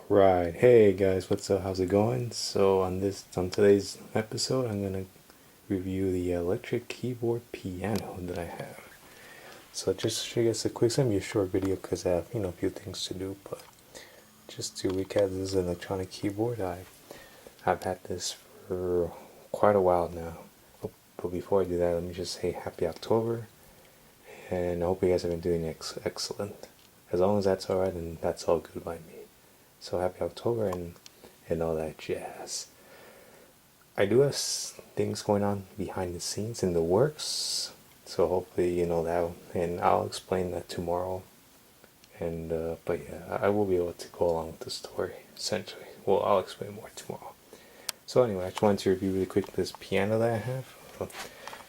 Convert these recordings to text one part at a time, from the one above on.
Right. Hey guys, what's up? How's it going? So on today's episode, I'm gonna review the electric keyboard piano that I have. So just to show you guys a quick, it's gonna be a short video because I have a few things to do. But just to recap, this is an electronic keyboard. I've had this for quite a while now. But before I do that, let me just say Happy October, and I hope you guys have been doing excellent. As long as that's alright, then that's all good by me. So happy October and all that jazz. I do have things going on behind the scenes in the works, so hopefully you know that, and I'll explain that tomorrow. And but yeah, I will be able to go along with the story essentially. Well, I'll explain more tomorrow. So anyway, I just wanted to review really quick this piano that I have.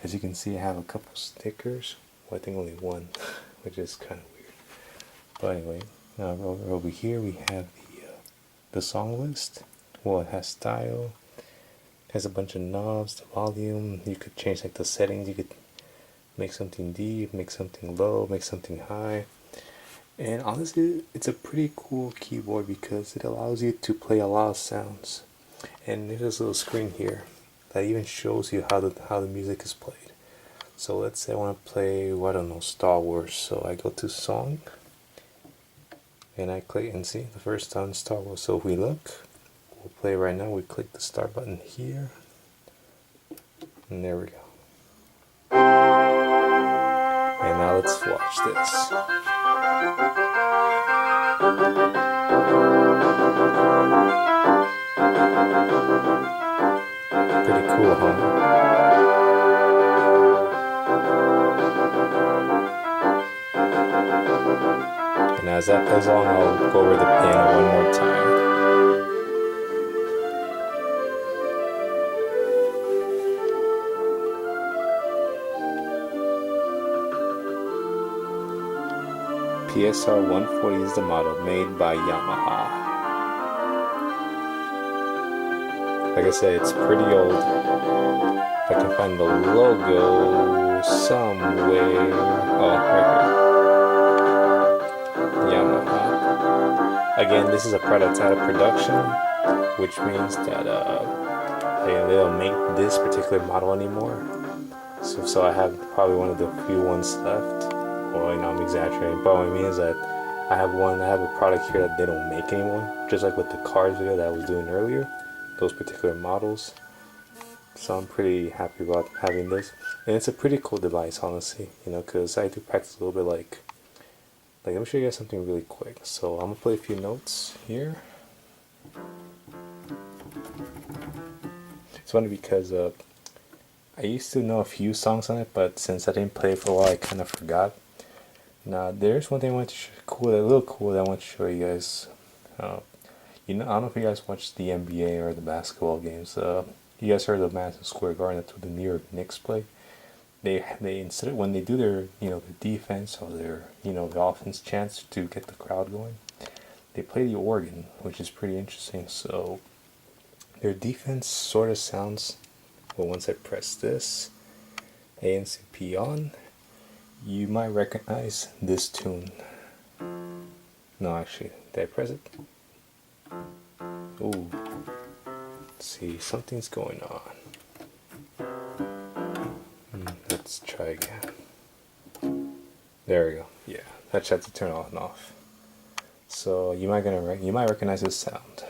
As you can see, I have a couple stickers. Well, I think only one, which is kind of weird. But anyway, over here we have the song list. Well, it has style, has a bunch of knobs, the volume. You could change like the settings. You could make something deep, make something low, make something high. And honestly, it's a pretty cool keyboard because it allows you to play a lot of sounds. And there's this little screen here that even shows you how the music is played. So let's say I want to play, well, I don't know, Star Wars. So I go to song, and I click and see the first time Star Wars. So if we look, we'll play right now. We click the start button here, and there we go. And now let's watch this. Pretty cool, huh? And as that goes on, I'll go over the piano one more time. PSR 140 is the model, made by Yamaha. Like I said, it's pretty old. If I can find the logo somewhere. Oh, right here. Yamaha. Again, this is a prototype production, which means that they don't make this particular model anymore. So I have probably one of the few ones left. Well, I'm exaggerating, but what I mean is that I have a product here that they don't make anymore, just like with the cars video that I was doing earlier, those particular models. So I'm pretty happy about having this, and it's a pretty cool device, honestly, because I do practice a little bit like let me show you guys something really quick. So I'm gonna play a few notes here. It's funny because I used to know a few songs on it, but since I didn't play it for a while, I kind of forgot. Now, there's one thing I want to a little cool that I want to show you guys. I don't know if you guys watch the NBA or the basketball games. You guys heard of Madison Square Garden? That's where the New York Knicks play. They instead of when they do their their defense or their the offense chants to get the crowd going, they play the organ, which is pretty interesting. So their defense sort of sounds. Well, once I press this, A and C on. You might recognize this tune. No, actually, did I press it? Ooh. Let's see, something's going on. Let's try again. There we go. Yeah, I just have to turn it on and off. So you might recognize this sound.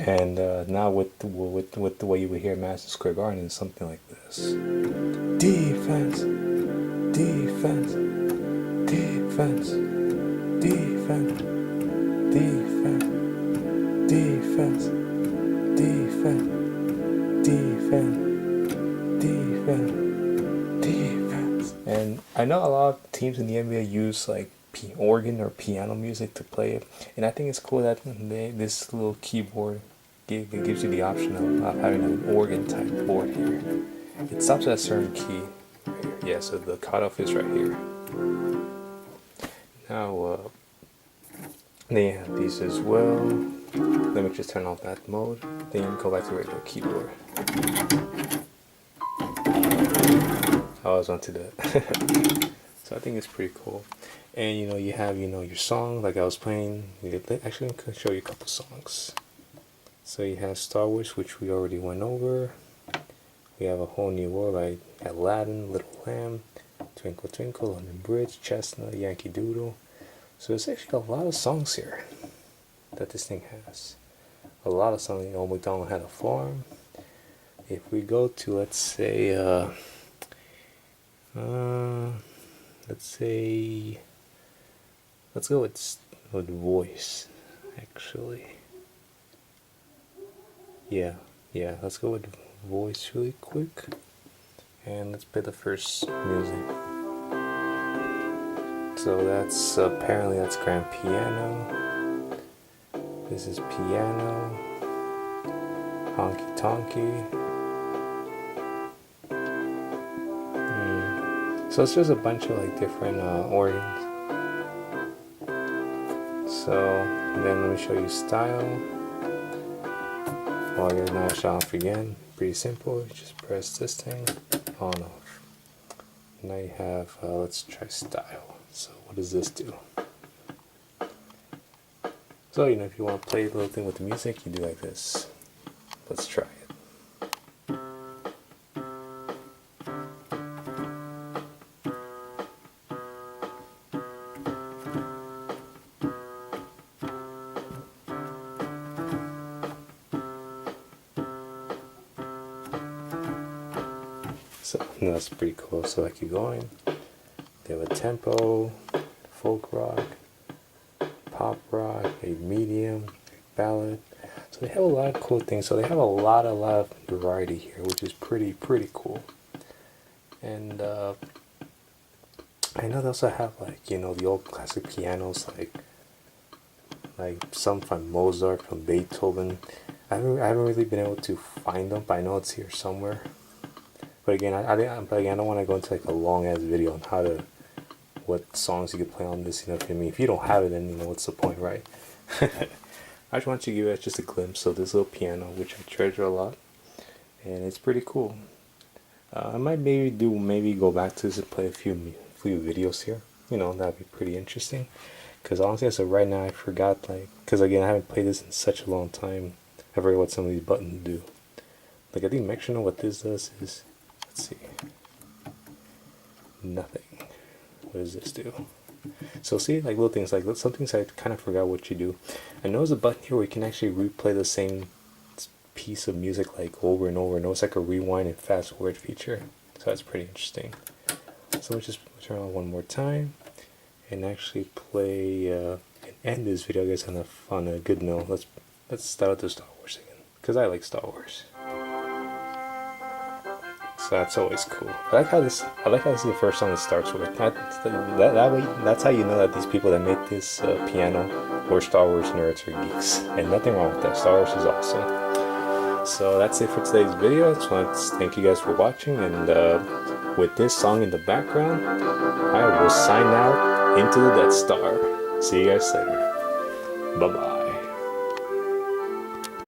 And now with the way you would hear Madison Square Garden is something like this: defense, defense, defense, defense, defense, defense, defense, defense, defense, defense. And I know a lot of teams in the NBA use like organ or piano music to play it, and I think it's cool that this little keyboard it gives you the option of having an organ type board here. It stops at a certain key right here. yeah, so the cutoff is right here. Now, then you have these as well. Let me just turn off that mode. Then you go back to regular keyboard. I was onto that. So I think it's pretty cool. And you have your song like I was playing. Actually, I can show you a couple songs. So you have Star Wars, which we already went over. We have A Whole New World by Aladdin, Little Lamb, Twinkle Twinkle, London Bridge, Chestnut, Yankee Doodle. So there's actually a lot of songs here that this thing has. A lot of songs. Old MacDonald Had a Farm. If we go to, let's say, let's go with voice, actually. Yeah, let's go with voice really quick. And let's play the first music. So that's, apparently that's grand piano. This is piano. Honky tonky. So it's just a bunch of like different organs. So then let me show you style. While you're not shut off again, pretty simple. You just press this thing on off. Now you have let's try style. So what does this do? So if you want to play a little thing with the music, you do like this. Let's try it. So that's pretty cool. So I keep going. They have a tempo, folk rock, pop rock, a medium, a ballad. So they have a lot of cool things. So they have a lot of variety here, which is pretty cool. And I know they also have like the old classic pianos, like some from Mozart, from Beethoven. I haven't really been able to find them, but I know it's here somewhere. But again, I don't want to go into like a long ass video on what songs you could play on this. If if you don't have it, then what's the point, right? I just want to give you just a glimpse of this little piano, which I treasure a lot, and it's pretty cool. I might maybe go back to this and play a few videos here. That'd be pretty interesting. Because honestly, as of right now, I forgot because again, I haven't played this in such a long time. I forget what some of these buttons do. Like I think metronome, what this does is, let's see, nothing. What does this do? So see, like little things, like some things I kind of forgot what you do. I know there's a button here where you can actually replay the same piece of music like over and over. It's like a rewind and fast forward feature. So that's pretty interesting. So let's just turn on one more time and actually play and end this video, I guess, on a good note. Let's start with the Star Wars again, because I like Star Wars. So that's always cool. I like how this is the first song it starts with. That way, that's how you know that these people that make this piano were Star Wars nerds or geeks. And nothing wrong with that. Star Wars is awesome. So that's it for today's video. I just want to thank you guys for watching. And with this song in the background, I will sign out into the Death Star. See you guys later. Bye-bye.